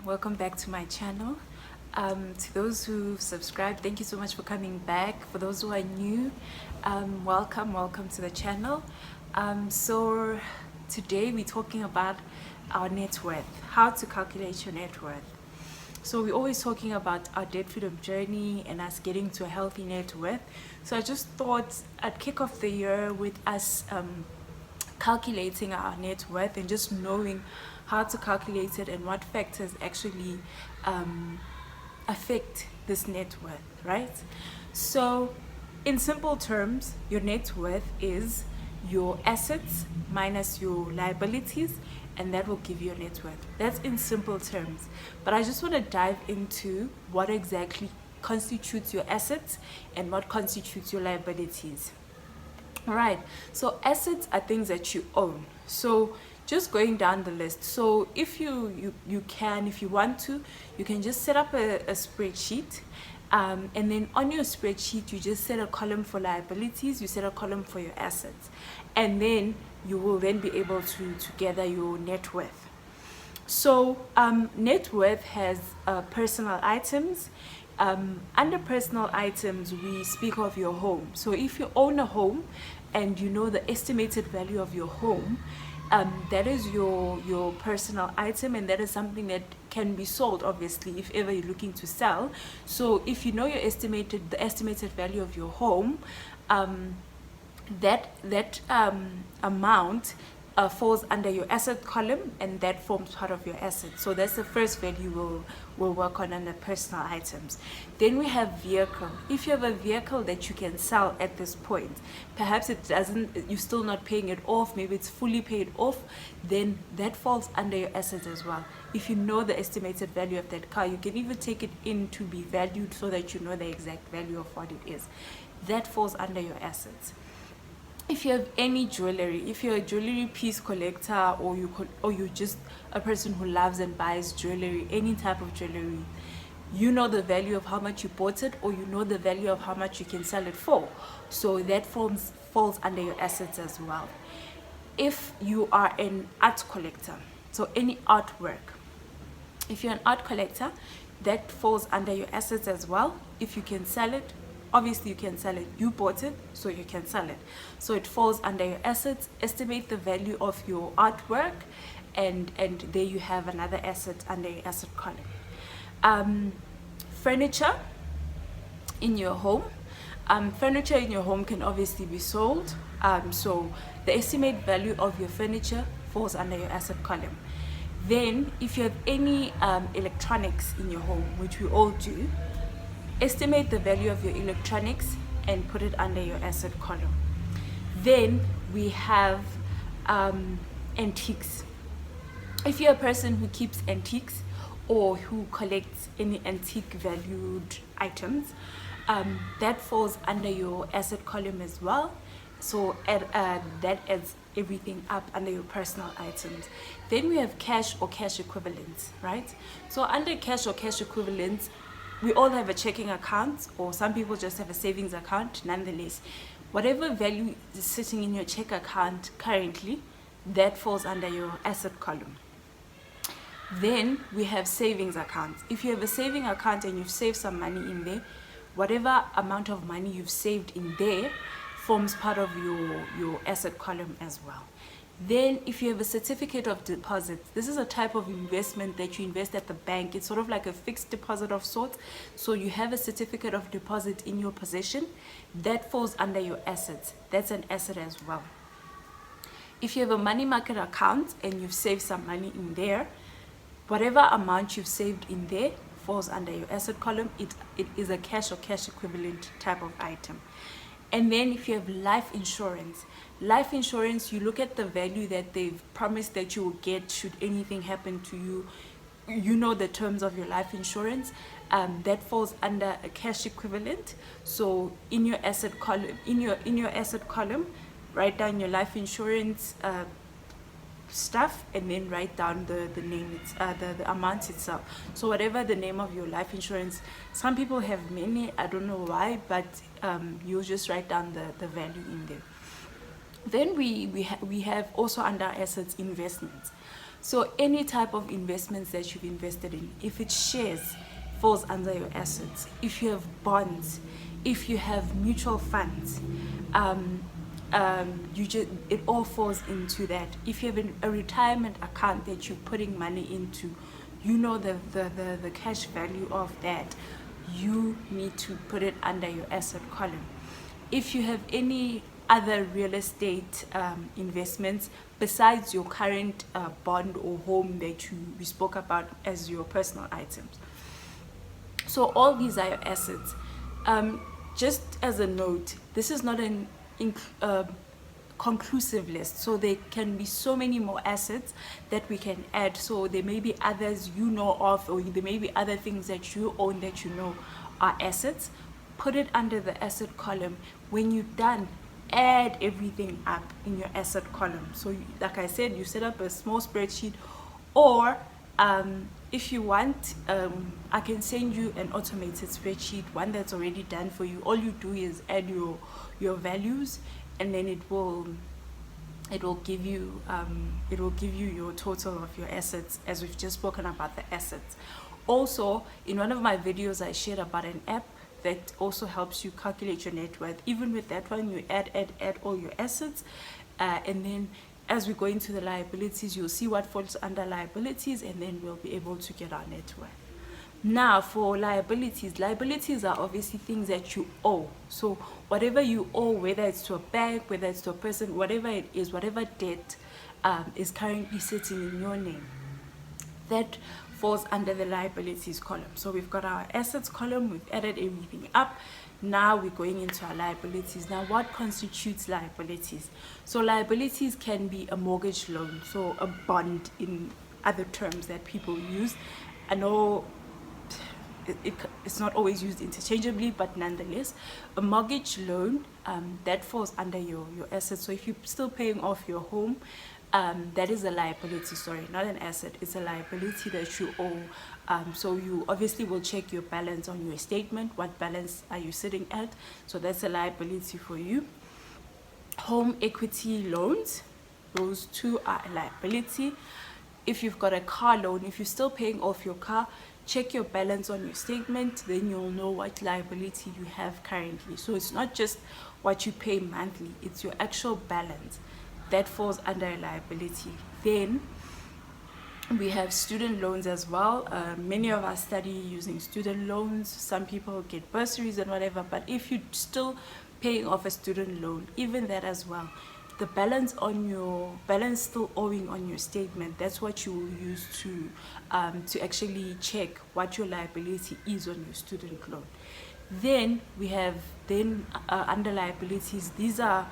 welcome back to my channel. To those who subscribed, thank you so much for coming back. For those who are new, welcome to the channel. So today we're talking about our net worth, how to calculate your net worth. So we're always talking about our debt freedom journey and us getting to a healthy net worth. So I just thought I'd kick off the year with us calculating our net worth and just knowing how to calculate it and what factors actually affect this net worth, right? So in simple terms, your net worth is your assets minus your liabilities, and that will give you a net worth. That's in simple terms. But I just want to dive into what exactly constitutes your assets and what constitutes your liabilities. All right, so assets are things that you own. So just going down the list, so if you can, if you want to, you can just set up a spreadsheet, and then on your spreadsheet you just set a column for liabilities, you set a column for your assets, and then you will then be able to gather your net worth. So net worth has personal items. Under personal items, we speak of your home. So if you own a home and you know the estimated value of your home, that is your personal item, and that is something that can be sold, obviously, if ever you're looking to sell. So if you know the estimated value of your home, that amount falls under your asset column, and that forms part of your asset. So that's the first value we'll work on under personal items. Then we have vehicle. If you have a vehicle that you can sell at this point, perhaps you're still not paying it off, maybe it's fully paid off, then that falls under your assets as well. If you know the estimated value of that car, you can even take it in to be valued so that you know the exact value of what it is. That falls under your assets. If you have any jewelry, if you're a jewelry piece collector, or you're just a person who loves and buys jewelry, any type of jewelry, you know the value of how much you bought it, or you know the value of how much you can sell it for. So that falls under your assets as well. If you are an art collector, so any artwork, if you're an art collector, that falls under your assets as well. If you can sell it, obviously you can sell it. You bought it, so you can sell it. So it falls under your assets. Estimate the value of your artwork, and there you have another asset under your asset column. Furniture in your home. Furniture in your home can obviously be sold. So the estimated value of your furniture falls under your asset column. Then if you have any electronics in your home, which we all do, estimate the value of your electronics and put it under your asset column. Then we have antiques. If you're a person who keeps antiques or who collects any antique valued items, that falls under your asset column as well. So that adds everything up under your personal items. Then we have cash or cash equivalents, right? So under cash or cash equivalents, we all have a checking account, or some people just have a savings account. Nonetheless, whatever value is sitting in your check account currently, that falls under your asset column. Then we have savings accounts. If you have a saving account and you've saved some money in there, whatever amount of money you've saved in there forms part of your asset column as well. Then if you have a certificate of deposit, this is a type of investment that you invest at the bank. It's sort of like a fixed deposit of sorts. So you have a certificate of deposit in your possession, that falls under your assets. That's an asset as well. If you have a money market account and you've saved some money in there, whatever amount you've saved in there falls under your asset column. It is a cash or cash equivalent type of item. And then if you have life insurance, you look at the value that they've promised that you will get should anything happen to you. You know the terms of your life insurance. That falls under a cash equivalent. So in your asset column, in your asset column, write down your life insurance stuff, and then write down the name, the amount itself. So whatever the name of your life insurance, some people have many, I don't know why, but you'll just write down the value in there. Then we have also under assets investments. So any type of investments that you've invested in, if it's shares, falls under your assets. If you have bonds, if you have mutual funds, it all falls into that. If you have a retirement account that you're putting money into, you know the cash value of that, you need to put it under your asset column. If you have any other real estate investments besides your current bond or home that we spoke about as your personal items, so all these are your assets. Just as a note, this is not an conclusive list, so there can be so many more assets that we can add. So there may be others you know of, or there may be other things that you own that you know are assets. Put it under the asset column. When you're done, add everything up in your asset column. So like I said, you set up a small spreadsheet, or if you want, I can send you an automated spreadsheet, one that's already done for you. All you do is add your values, and then it will give you your total of your assets, as we've just spoken about the assets. Also, in one of my videos, I shared about an app that also helps you calculate your net worth. Even with that one, you add all your assets, and then as we go into the liabilities, you'll see what falls under liabilities, and then we'll be able to get our net worth. Now, for liabilities are obviously things that you owe. So whatever you owe, whether it's to a bank, whether it's to a person, whatever it is, whatever debt is currently sitting in your name, that falls under the liabilities column. So we've got our assets column, we've added everything up. Now we're going into our liabilities. Now, what constitutes liabilities? So liabilities can be a mortgage loan, so a bond in other terms that people use. I know it's not always used interchangeably, but nonetheless, a mortgage loan that falls under your assets. So if you're still paying off your home, that is a liability, sorry, not an asset. It's a liability that you owe. So you obviously will check your balance on your statement. What balance are you sitting at? So that's a liability for you. Home equity loans, those two are a liability. If you've got a car loan, if you're still paying off your car, check your balance on your statement, then you'll know what liability you have currently. So it's not just what you pay monthly, it's your actual balance that falls under a liability. Then we have student loans as well. Many of us study using student loans. Some people get bursaries and whatever, but if you're still paying off a student loan, even that as well, the balance still owing on your statement, that's what you will use to actually check what your liability is on your student loan. Then we have under liabilities, these are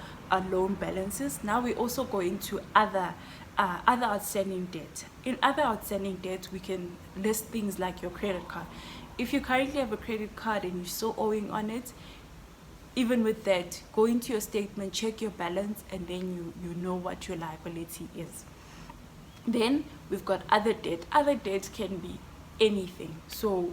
loan balances. Now we also go into other outstanding debt. In other outstanding debt, we can list things like your credit card. If you currently have a credit card and you're still owing on it, even with that, go into your statement, check your balance, and then you know what your liability is. Then we've got other debt. Other debt can be anything. So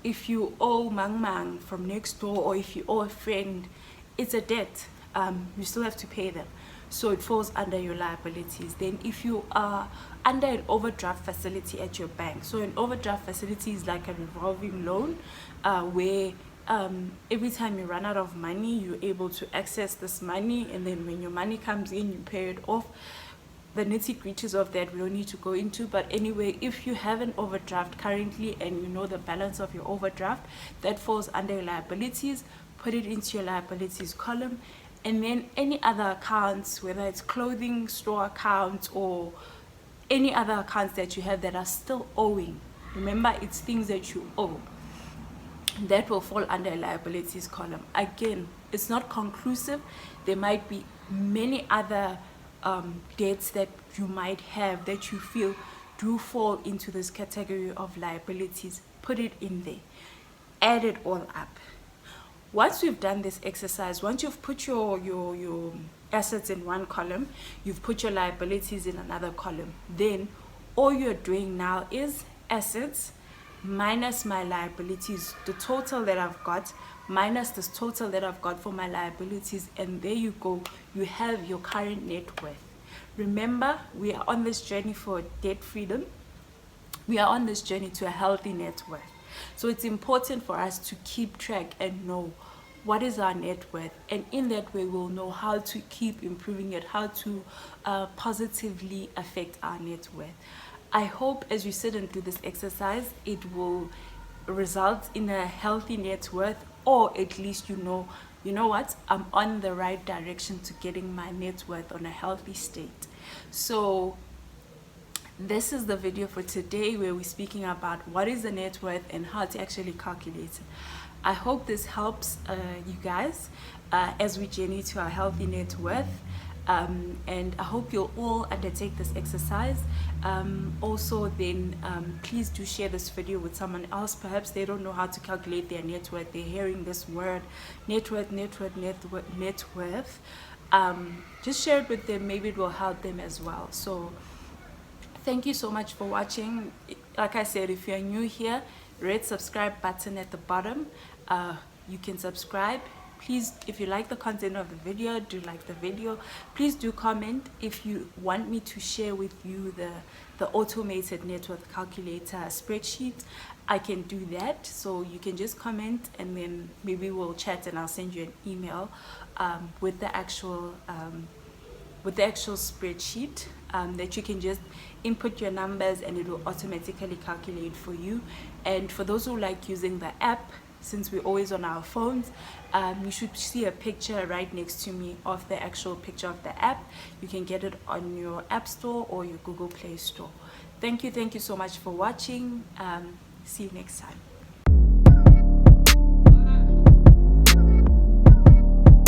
if you owe Mang from next door, or if you owe a friend, it's a debt. You still have to pay them. So it falls under your liabilities. Then if you are under an overdraft facility at your bank, so an overdraft facility is like a revolving loan where every time you run out of money, you're able to access this money, and then when your money comes in, you pay it off. The nitty-gritties of that we don't need to go into, but anyway, if you have an overdraft currently and you know the balance of your overdraft, that falls under your liabilities. Put it into your liabilities column. And then any other accounts, whether it's clothing store accounts or any other accounts that you have that are still owing, remember, it's things that you owe, that will fall under a liabilities column. Again, it's not conclusive. There might be many other debts that you might have that you feel do fall into this category of liabilities. Put it in there, add it all up. Once we've done this exercise, once you've put your assets in one column, you've put your liabilities in another column, then all you're doing now is assets minus my liabilities, the total that I've got minus this total that I've got for my liabilities, and there you go, you have your current net worth. Remember, we are on this journey for debt freedom. We are on this journey to a healthy net worth. So it's important for us to keep track and know what is our net worth, and in that way we'll know how to keep improving it, how to positively affect our net worth. I hope as you sit and do this exercise, it will result in a healthy net worth, or at least you know what, I'm on the right direction to getting my net worth on a healthy state. So this is the video for today, where we're speaking about what is the net worth and how to actually calculate it. I hope this helps you guys as we journey to our healthy net worth. And I hope you'll all undertake this exercise. Also then please do share this video with someone else. Perhaps they don't know how to calculate their net worth. They're hearing this word net worth. Just share it with them. Maybe it will help them as well. So thank you so much for watching. Like I said, if you're new here, red subscribe button at the bottom. You can subscribe. Please, if you like the content of the video, do like the video. Please do comment if you want me to share with you the automated net worth calculator spreadsheet. I can do that. So you can just comment, and then maybe we'll chat and I'll send you an email with the actual spreadsheet that you can just input your numbers and it will automatically calculate for you. And for those who like using the app, since we're always on our phones, you should see a picture right next to me of the actual picture of the app. You can get it on your App Store or your Google Play Store. Thank you so much for watching. See you next time.